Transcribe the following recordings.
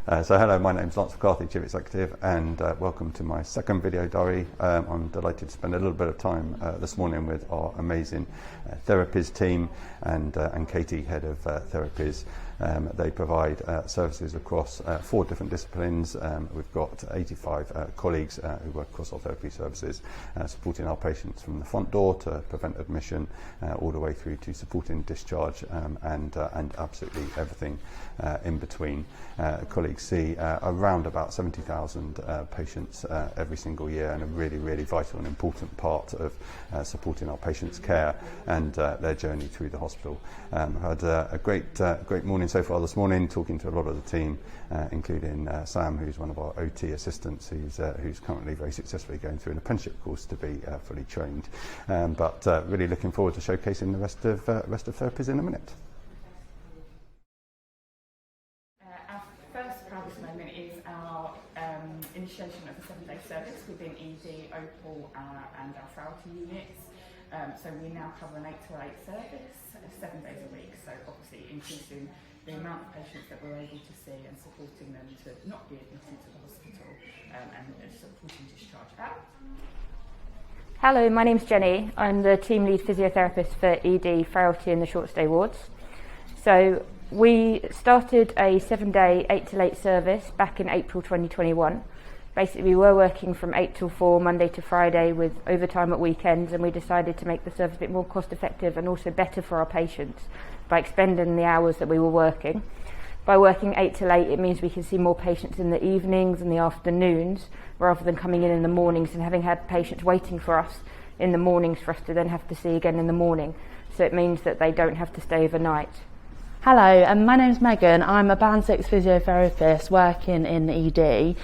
So hello, my name's Lance McCarthy, Chief Executive, and welcome to my second video diary. I'm delighted to spend a little bit of time this morning with our amazing therapies team and Katie, Head of Therapies. They provide services across 4 different disciplines. We've got 85 colleagues who work across our therapy services, supporting our patients from the front door to prevent admission, all the way through to supporting discharge and absolutely everything in between. Colleagues see around about 70,000 patients every single year, and a really, really vital and important part of supporting our patients' care and their journey through the hospital. Had a great morning so far this morning, talking to a lot of the team, including Sam, who's one of our OT assistants, who's currently very successfully going through an apprenticeship course to be fully trained. But really looking forward to showcasing the rest of therapies in a minute. First proudest moment is our initiation of the 7-day service within ED, Opal and our frailty units. So we now cover an 8 to 8 service, 7 days a week, so obviously increasing the amount of patients that we're able to see and supporting them to not be admitted to the hospital and supporting discharge out. Hello, my name's Jenny. I'm the team lead physiotherapist for ED, frailty and the short stay wards. So we started a 7-day 8 to 8 service back in April 2021. Basically, we were working from 8 till 4, Monday to Friday, with overtime at weekends, and we decided to make the service a bit more cost effective and also better for our patients by expending the hours that we were working. By working 8 till 8, it means we can see more patients in the evenings and the afternoons, rather than coming in the mornings and having had patients waiting for us in the mornings for us to then have to see again in the morning. So it means that they don't have to stay overnight. Hello, my name's Megan. I'm a Band 6 physiotherapist working in ED.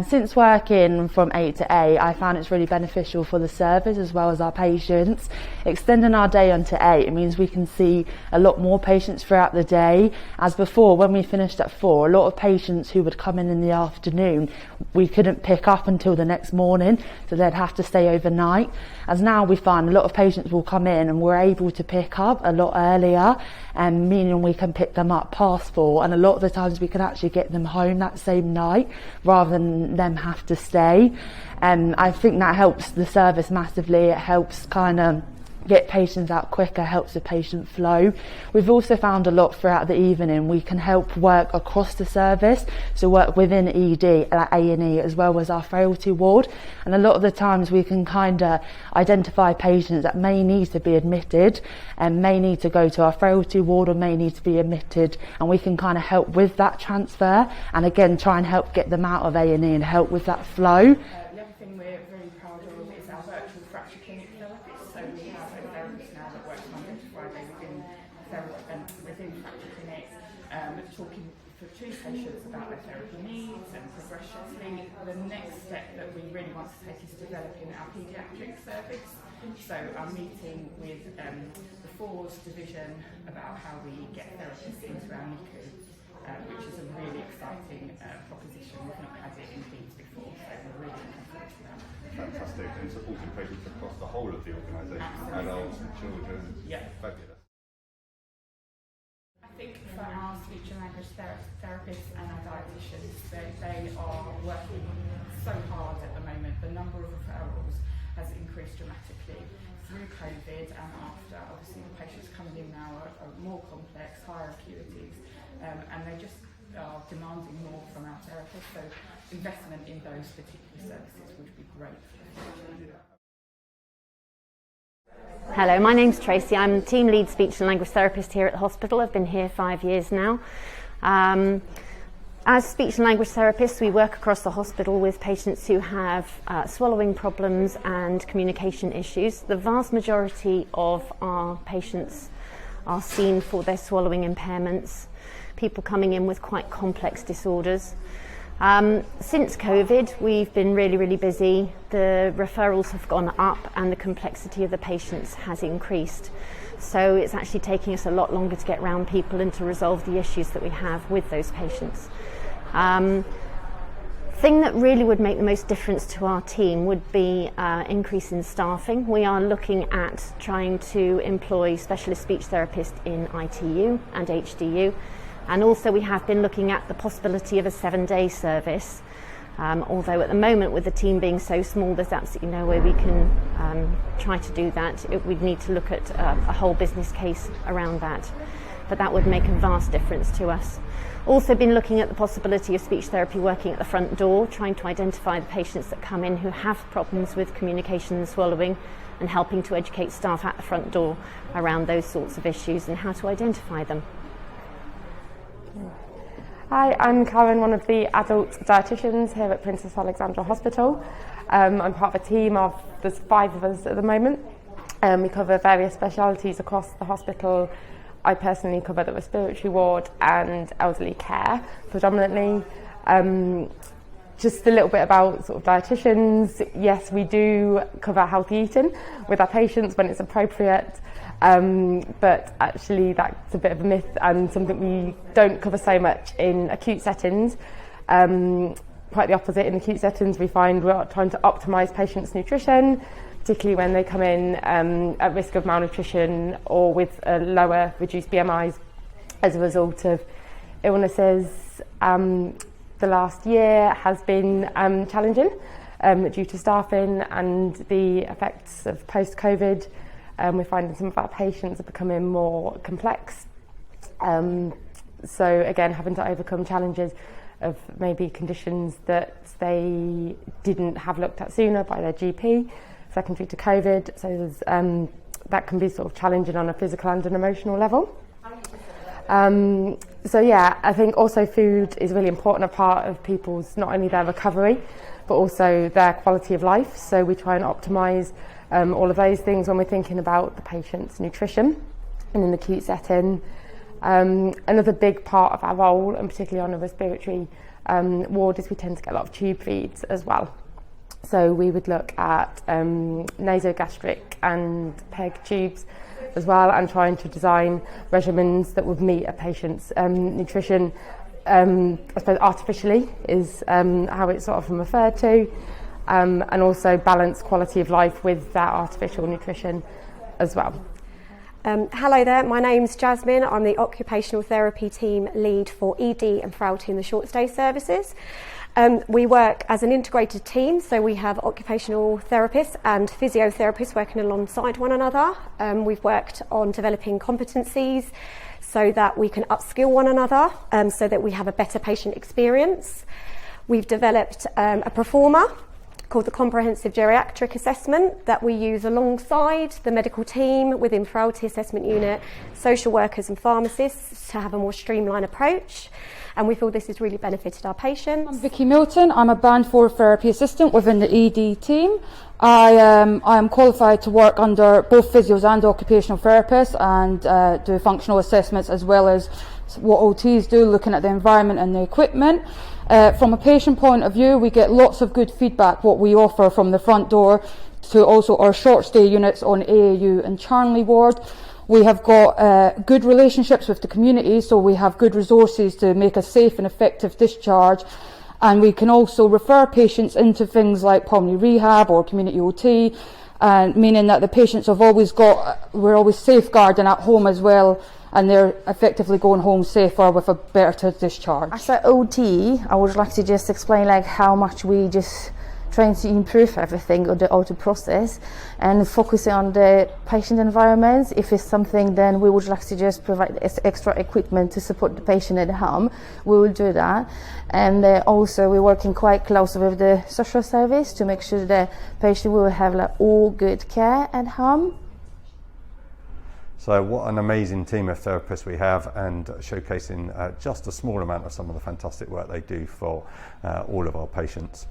Since working from 8 to 8, I found it's really beneficial for the service as well as our patients. Extending our day onto 8, it means we can see a lot more patients throughout the day. As before, when we finished at 4, a lot of patients who would come in the afternoon, we couldn't pick up until the next morning, so they'd have to stay overnight. As now we find a lot of patients will come in and we're able to pick up a lot earlier, meaning we can pick them up past 4, and a lot of the times we can actually get them home that same night rather than them have to stay. I think that helps the service massively. It helps kind of get patients out quicker, helps the patient flow. We've also found a lot throughout the evening we can help work across the service, so work within ED, like A&E, as well as our frailty ward, and a lot of the times we can kind of identify patients that may need to be admitted and may need to go to our frailty ward or may need to be admitted, and we can kind of help with that transfer and again try and help get them out of A&E and help with that flow. The other thing we're really proud of is our virtual fracture clinic therapists. So we have a therapist now that works Monday to Friday within fracture clinics, talking to patients about their therapy needs and progressions. The next step that we really want to take is developing our paediatric service. So I'm meeting with the FORS division about how we get therapists into our NICU, which is a really exciting proposition. We've not had it in Leeds before, so we're really looking forward to that. Fantastic, and supporting patients across the whole of the organisation, adults and children. Yeah. Fabulous. I think for our speech and language therapists and our dietitians, they are working so hard at the moment. The number of referrals has increased dramatically through COVID and after. Obviously the patients coming in now are more complex, higher acuities, and they just are demanding more from our therapists, so investment in those particular services would be great for the future. Hello, my name's Tracy. I'm team lead speech and language therapist here at the hospital. I've been here 5 years now. As speech and language therapists, we work across the hospital with patients who have swallowing problems and communication issues. The vast majority of our patients are seen for their swallowing impairments, people coming in with quite complex disorders. Since COVID, we've been really busy. The referrals have gone up and the complexity of the patients has increased. So it's actually taking us a lot longer to get around people and to resolve the issues that we have with those patients. Thing that really would make the most difference to our team would be increase in staffing. We are looking at trying to employ specialist speech therapists in ITU and HDU. And also we have been looking at the possibility of a 7-day service. Although at the moment, with the team being so small, there's absolutely no way we can try to do that. We'd need to look at a whole business case around that. But that would make a vast difference to us. Also been looking at the possibility of speech therapy working at the front door, trying to identify the patients that come in who have problems with communication and swallowing, and helping to educate staff at the front door around those sorts of issues and how to identify them. Hi, I'm Karen, one of the adult dietitians here at Princess Alexandra Hospital. I'm part of a team of, there's 5 of us at the moment. We cover various specialities across the hospital. I personally cover the respiratory ward and elderly care predominantly. Just a little bit about sort of dietitians. Yes, we do cover healthy eating with our patients when it's appropriate. But actually that's a bit of a myth and something we don't cover so much in acute settings. Quite the opposite. In acute settings we find we're trying to optimise patients' nutrition, particularly when they come in at risk of malnutrition or with a lower reduced BMIs as a result of illnesses. The last year has been challenging due to staffing and the effects of post-COVID. We're finding some of our patients are becoming more complex. So again, having to overcome challenges of maybe conditions that they didn't have looked at sooner by their GP, secondary to COVID. So there's, that can be sort of challenging on a physical and an emotional level. So yeah, I think also food is a really important part of people's, not only their recovery, but also their quality of life. So we try and optimise all of those things when we're thinking about the patient's nutrition in an acute setting. Another big part of our role, and particularly on a respiratory ward, is we tend to get a lot of tube feeds as well. So we would look at nasogastric and PEG tubes as well, and trying to design regimens that would meet a patient's nutrition, I suppose artificially is how it's sort of referred to, and also balance quality of life with that artificial nutrition as well. Hello there, my name's Jasmine. I'm the occupational therapy team lead for ED and frailty in the short stay services. We work as an integrated team, so we have occupational therapists and physiotherapists working alongside one another. We've worked on developing competencies so that we can upskill one another, so that we have a better patient experience. We've developed a performer called the Comprehensive Geriatric Assessment that we use alongside the medical team within Frailty Assessment Unit, social workers and pharmacists to have a more streamlined approach. And we feel this has really benefited our patients. I'm Vicky Milton. I'm a Band 4 therapy assistant within the ED team. I am qualified to work under both physios and occupational therapists and do functional assessments as well as what OTs do, looking at the environment and the equipment. From a patient point of view, we get lots of good feedback what we offer from the front door to also our short stay units on AAU and Charnley ward. We have got good relationships with the community, so we have good resources to make a safe and effective discharge, and we can also refer patients into things like pulmonary rehab or community OT, meaning that the patients have always got, we're always safeguarding at home as well, and they're effectively going home safer with a better discharge. As an OT, I would like to just explain like how much we just trying to improve everything on the OT process and focusing on the patient environment. If it's something, then we would like to just provide extra equipment to support the patient at home. We will do that. And also we're working quite closely with the social service to make sure the patient will have like all good care at home. So what an amazing team of therapists we have, and showcasing just a small amount of some of the fantastic work they do for all of our patients.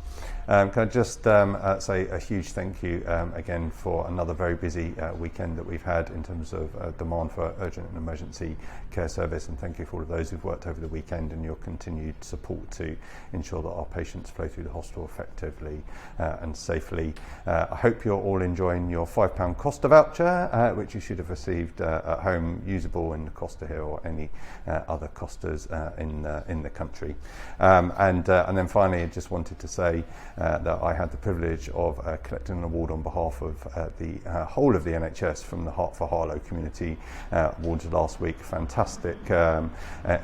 Can I just say a huge thank you again for another very busy weekend that we've had in terms of demand for urgent and emergency care service, and thank you for all of those who've worked over the weekend and your continued support to ensure that our patients flow through the hospital effectively and safely. I hope you're all enjoying your £5 Costa voucher, which you should have received at home usable in Costa Hill or any other Costas in the country. And then finally, I just wanted to say that I had the privilege of collecting an award on behalf of the whole of the NHS from the Heart for Harlow Community Awards last week. Fantastic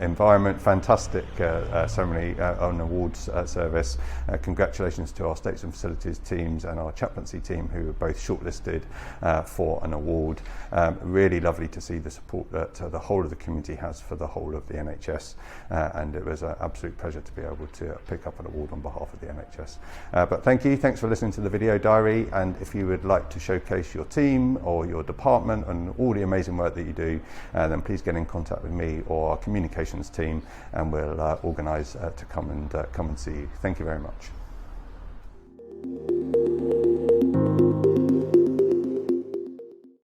environment, fantastic ceremony on awards service. Congratulations to our States and Facilities teams and our chaplaincy team, who were both shortlisted for an award. Really lovely to see the support that the whole of the community has for the whole of the NHS, and it was an absolute pleasure to be able to pick up an award on behalf of the NHS. But thank you, thanks for listening to the video diary, and if you would like to showcase your team or your department and all the amazing work that you do, then please get in contact with me or our communications team, and we'll organise to come and see you. Thank you very much.